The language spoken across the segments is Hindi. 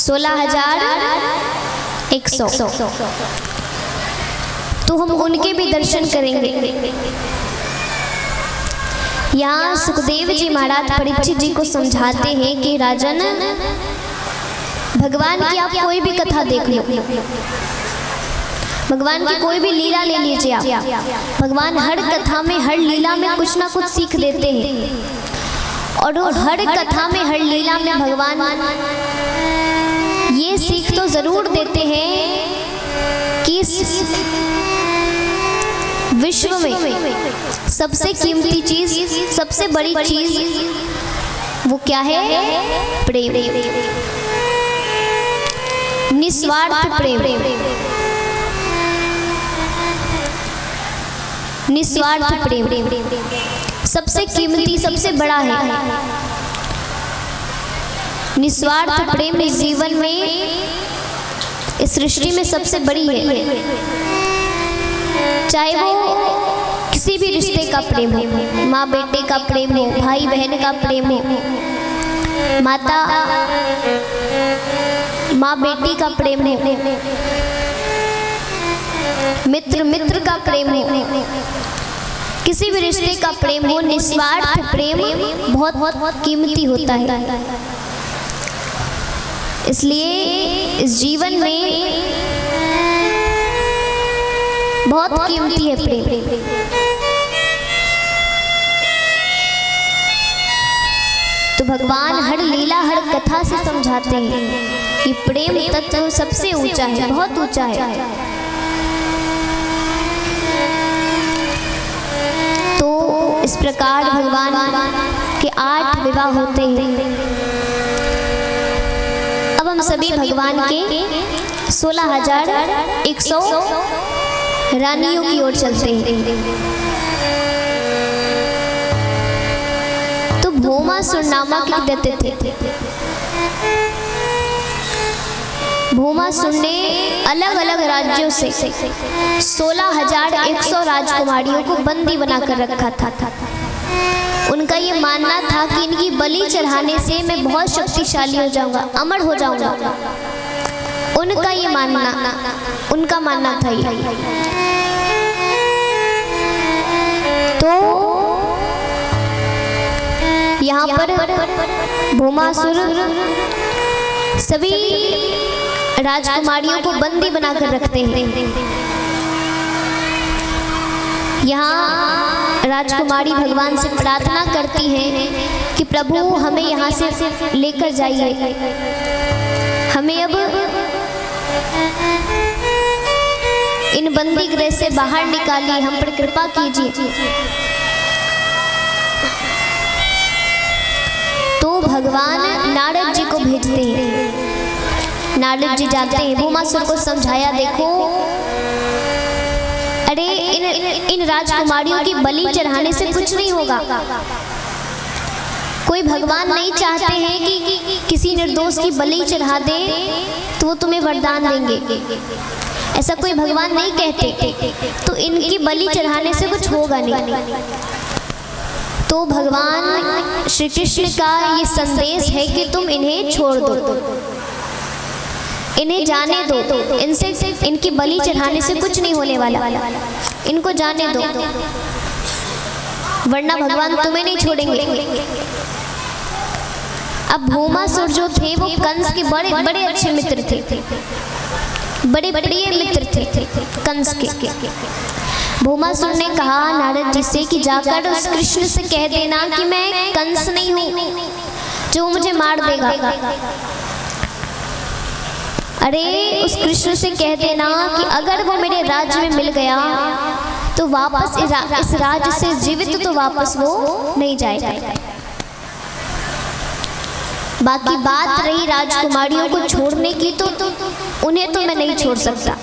16,100। तो हम उनके भी दर्शन करेंगे। यहाँ सुखदेव जी महाराज परीक्षित जी को समझाते हैं कि राजन, भगवान की आप कोई भी कथा देख लो, भगवान की कोई भी लीला ले लीजिए आप, भगवान हर कथा में हर लीला में कुछ ना कुछ सीख देते हैं। और हर कथा में हर लीला में भगवान ये सीख तो जरूर देते हैं कि इस विश्व में सबसे कीमती चीज, सबसे बड़ी चीज वो क्या है? प्रेम, निस्वार्थ प्रेम, निस्वार्थ प्रेम सबसे कीमती, सबसे बड़ा है। निस्वार्थ प्रेम इस जीवन में, इस सृष्टि में सबसे बड़ी है। चाहे वो किसी भी रिश्ते का प्रेम हो, माँ बेटे का प्रेम हो, भाई बहन का प्रेम हो, माता माँ बेटी का प्रेम हो, मित्र मित्र का प्रेम हो, किसी भी रिश्ते का प्रेम हो, निस्वार्थ प्रेम बहुत बहुत कीमती होता है। इसलिए इस जीवन में बहुत कीमती है प्रेम। तो भगवान हर लीला हर कथा से समझाते हैं कि प्रेम तत्व सबसे ऊंचा है, बहुत ऊंचा है। तो इस प्रकार भगवान के 8 विवाह होते हैं। अब हम सभी भगवान के 16,100 रानियों की ओर चलते हैं। तो भौमासुर नामक एक दैत्य थे। भौमासुर ने अलग अलग राज्यों से 16,100 राजकुमारियों को बंदी बनाकर रखा था। उनका ये मानना था कि इनकी बलि चढ़ाने से मैं बहुत शक्तिशाली हो जाऊंगा, अमर हो जाऊंगा। उनका ये मानना, उनका मानना था ये। तो यहाँ पर भौमासुर सभी राजकुमारियों को बंदी बनाकर रखते हैं। यहाँ राजकुमारी भगवान से प्रार्थना करती हैं कि प्रभु हमें यहाँ से लेकर जाइए, हमें अब इन बंदी गृह से बाहर निकालिए, हम पर कृपा कीजिए। तो भगवान नारद जी को भेजते हैं। नारद जी जाते हैं, भौमासुर को समझाया, देखो अरे इन राजकुमारियों की बलि चढ़ाने से कुछ नहीं होगा। कोई भगवान नहीं चाहते हैं कि किसी निर्दोष की बलि चढ़ा दे तो वो तुम्हें वरदान देंगे, ऐसा कोई भगवान नहीं कहते। तो इनकी बलि चढ़ाने से कुछ होगा नहीं। तो भगवान श्री कृष्ण का ये संदेश है कि तुम इन्हें छोड़ दो, इन्हें जाने दो, इनसे इनकी बलि चढ़ाने से कुछ नहीं होने वाला, इनको जाने दो, वरना भगवान तुम्हें नहीं छोड़ेंगे। अब भौमासुर जो थे वो कंस के बड़े बड़े अच्छे मित्र थे, बड़े प्रिय मित्र थे कंस के। भौमासुर ने कहा नारद जी से कि जाकर उस कृष्ण से कह देना कि मैं कंस नहीं हूँ जो मुझे मार देगा। अरे उस कृष्ण से कह देना कि अगर वो मेरे राज्य में मिल गया तो वापस इस राज्य से जीवित तो वापस वो नहीं जाएगा। बाकी बात रही राजकुमारियों को छोड़ने की, तो उन्हें तो मैं नहीं छोड़ सकता,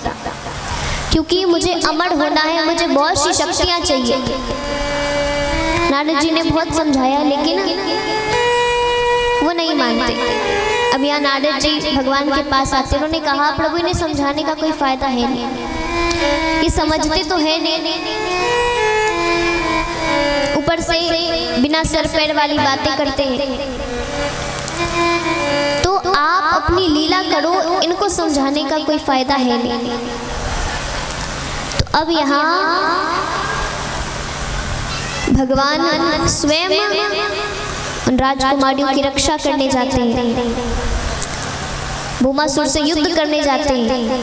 क्योंकि मुझे अमर होना है, मुझे बहुत सी शक्तियां चाहिए। नारद जी ने बहुत समझाया लेकिन वो नहीं मानते। अब यहाँ नारद जी भगवान के पास आते, उन्होंने कहा प्रभु इन्हें समझाने का कोई फायदा है नहीं, ये समझते तो है नहीं, ऊपर से बिना सर पैर वाली बातें करते हैं। तो आप अपनी लीला कर इनको समझाने का कोई फायदा है नहीं। तो अब यहाँ भगवान स्वयं उन राजकुमारियों की रक्षा करने जाते हैं, भूमासुर से युद्ध करने जाते हैं।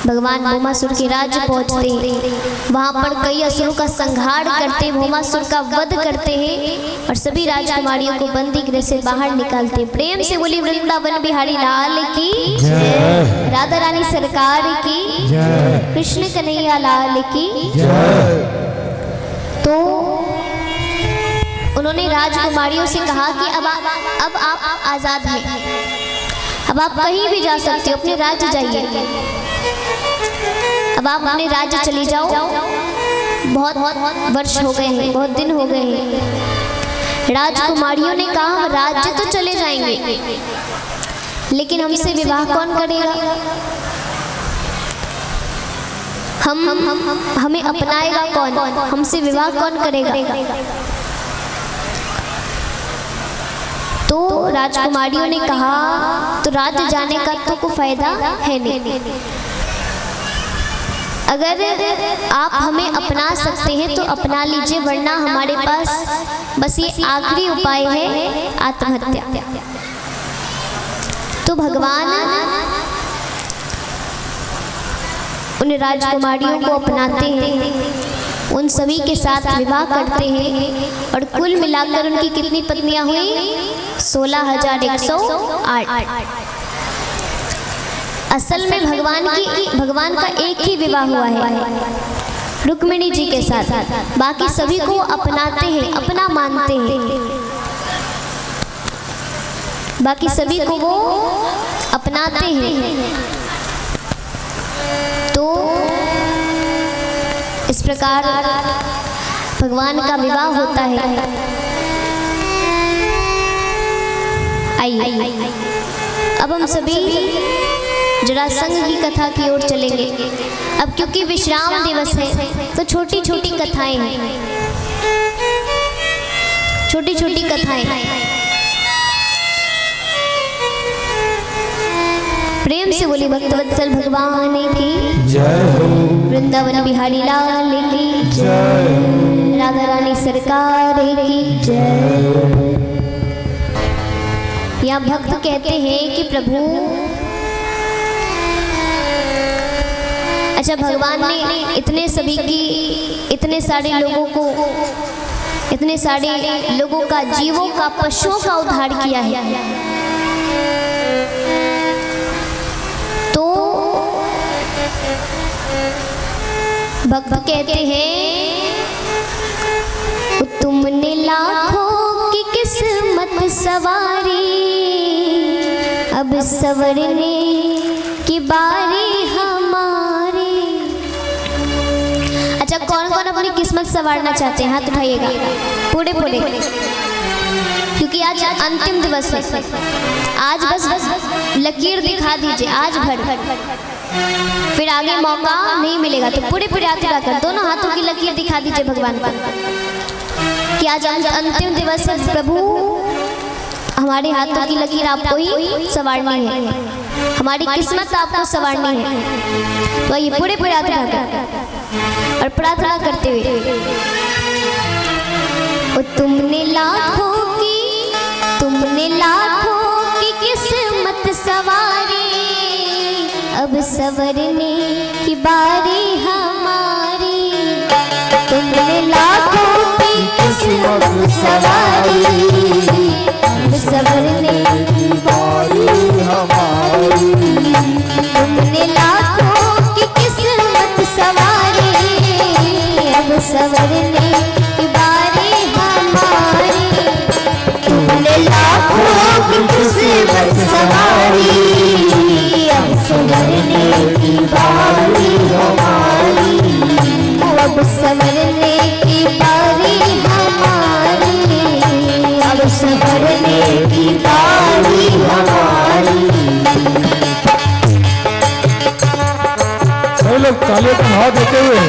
भगवान भूमासुर के राज्य पहुंचते हैं, वहां पर कई असुरों का संहार करते, भूमासुर का वध करते हैं और सभी राजकुमारियों को बंदी गृह से बाहर निकालते हैं। प्रेम से बोली वृंदावन बिहारी लाल की जय, राधा रानी सरकार की जय, कृष्ण कन्हैया लाल की जय। तो उन्होंने राजकुमारियों से कहा कि अब आप आजाद हैं, अब आप कहीं भी जा सकते हो, अपने राज्य जाइए, अब आप अपने राज्य चली जाओ। बहुत वर्ष हो गए हैं, बहुत दिन हो गए हैं। राजकुमारियों ने कहा हम राज्य तो चले जाएंगे, लेकिन हमसे विवाह कौन करेगा, हमें अपनाएगा कौन, हमसे विवाह कौन करेगा। तो राजकुमारियों ने कहा तो राज्य जाने का तो कोई फायदा है नहीं, अगर आप हमें अपना सकते हैं तो अपना लीजिए, वरना हमारे पास बस ये आखिरी उपाय है, आत्महत्या। तो भगवान उन राजकुमारियों को अपनाते हैं, उन सभी के साथ विवाह करते हैं और कुल मिलाकर उनकी कितनी पत्नियां हुई, 16,108। असल में भगवान का एक ही विवाह हुआ है रुक्मिणी जी के साथ, बाकी सभी को अपनाते हैं, अपना मानते हैं, बाकी सभी को वो अपनाते हैं। तो इस प्रकार भगवान का विवाह होता है। आइए अब हम सभी जरासंध की कथा की ओर चलेंगे। अब क्योंकि विश्राम दिवस है तो छोटी छोटी कथाएं हैं, छोटी छोटी कथाएं। प्रेम से बोली भक्तवत्सल भगवान की जय हो, वृंदावन बिहारी लाल की जय, राधा रानी सरकार की जय। यहाँ भक्त कहते हैं कि प्रभु, अच्छा भगवान ने इतने सभी की, इतने सारे लोगों को, इतने सारे लोगों का, जीवों का, पशुओं का उद्धार किया है। तो भक्त कहते हैं तुमने लाखों की किस्मत सवारी, अब सवरने की बारी हमारी। अच्छा कौन कौन अपनी किस्मत संवारना चाहते हैं, हाथ उठाइएगा पूरे पूरे, क्योंकि आज अंतिम दिवस है। आज बस लकीर दिखा दीजिए आज भर, फिर आगे मौका नहीं मिलेगा। तो पूरे पूरे हाथ उठाकर दोनों हाथों की लकीर दिखा दीजिए भगवान पर कि आज अंतिम दिवस है प्रभु, हमारे हाथों की लकीर आपको ही संवारनी है, हमारी किस्मत आपको संवारनी है। तो ये पूरे पूरे हाथ उठाकर और प्रार्थना करते हुए, तुमने लाखों की किस्मत सवारी, अब सवरने की बारी हमारी। तुमने लाखों की किस्मत सवारी, अब सवरने की बारी हमारी। तुमने लाखों की किस्मत सवारी, अब सवरने की बारी हमारी। तुमने लाखों की किस्मत सवारी, अब सवरने की बारी हमारी। अब सवरने की बारी हमारी, अब सवरने की बारी हमारी। सभी लोग तालियों का भाव देते हुए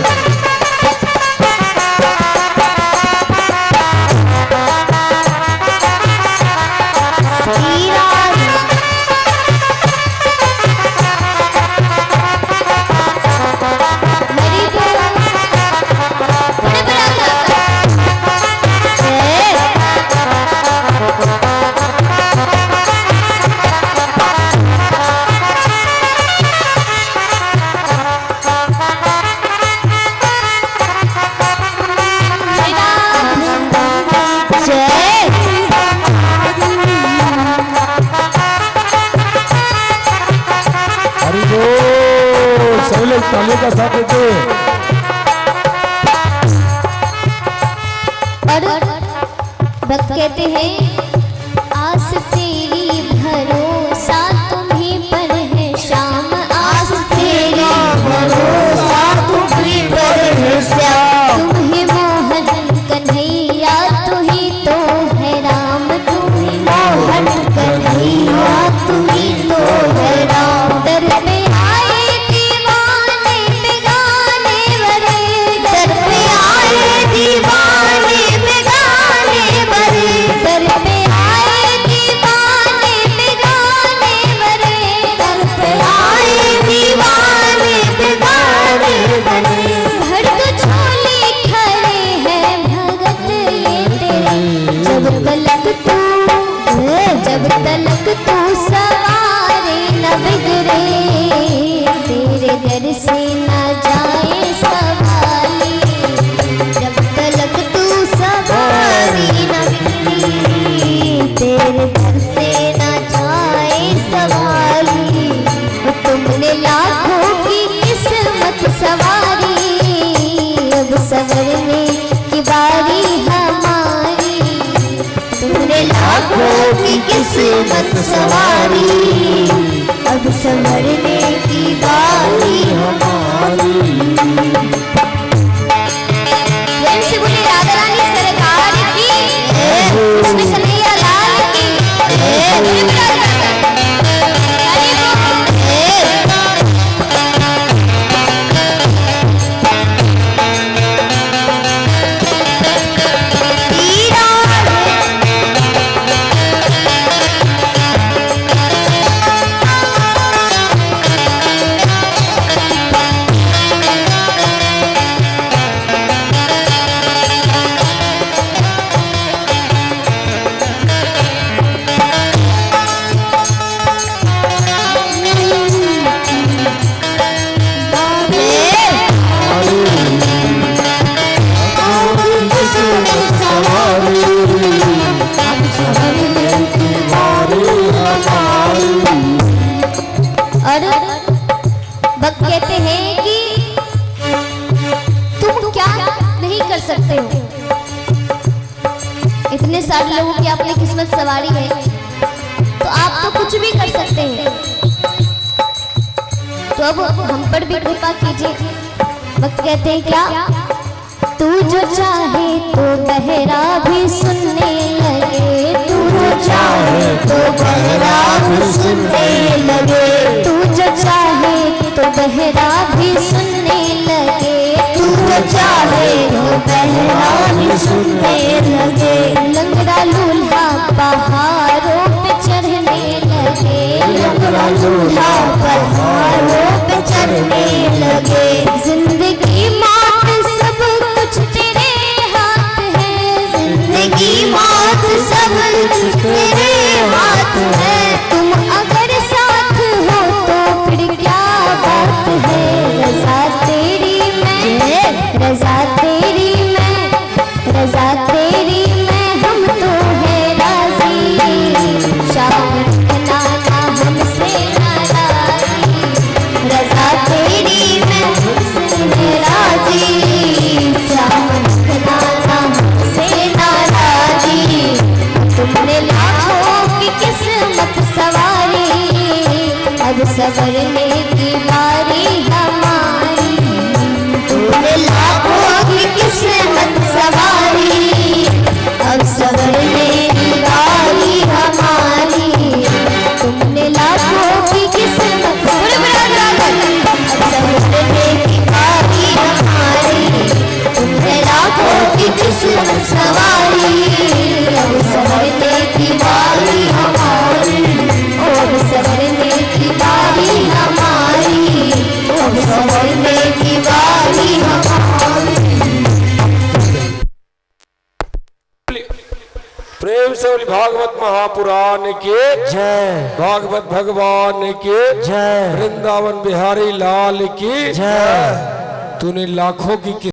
किस्मत सवारी, अब संवरने की बारी हमारी। प्रेम से बोले राधा रानी सरकार की, कृष्ण कन्हैया लाल की। और भक्त कहते हैं कि तुम क्या नहीं कर सकते हो। इतने सारे लोगों की आपने किस्मत सवारी है तो आप तो कुछ भी कर सकते हैं। तो अब हम पर भी कृपा कीजिए। भक्त कहते हैं क्या, तू जो चाहे तो बहरा भी सुनने लगे, तू जो चाहे तो बहरा भी सुनने लगे, तू जो चाहे तो बहरा भी सुनने लगे, तू जो चाहे तो बहरा भी सुनने लगे। लंगड़ा लूल्हा पहाड़ों पे चढ़ने लगे, लंगड़ा लूल्हा पहाड़ों पे चढ़ने लगे। जिंदगी मौत सब कुछ तेरे हाथ है, जिंदगी मौत सब कुछ तेरे हाथ है। तुम अगर साथ हो तो फिर क्या बात है। रज़ा तेरी मैं, रज़ा तेरी मैं, रज़ा तेरी मैं, हम तो है राजी। शाम नाना हमसे नाराजी, रज़ा तेरी मैं हमसे है राजी। शाम नाना हमसे नाराजी। तुमने लाखों की किस्मत सवारी, अब संवरने की बारी हमारी। तुमने लाखों की किस्मत सवारी, अब संवरने की बारी हमारी। तुमने लाखों की किस्मत, अब संवरने की बारी हमारी। तुमने लाखों की किस्मत सवारी, अब संवरने की बारी हमारी। अब संवरने की बारी हमारी, अब संवरने की बारी हमारी। प्रेम से बोली भागवत महापुराण के जय, भागवत भगवान के जय, वृंदावन बिहारी लाल की जय। तूने लाखों की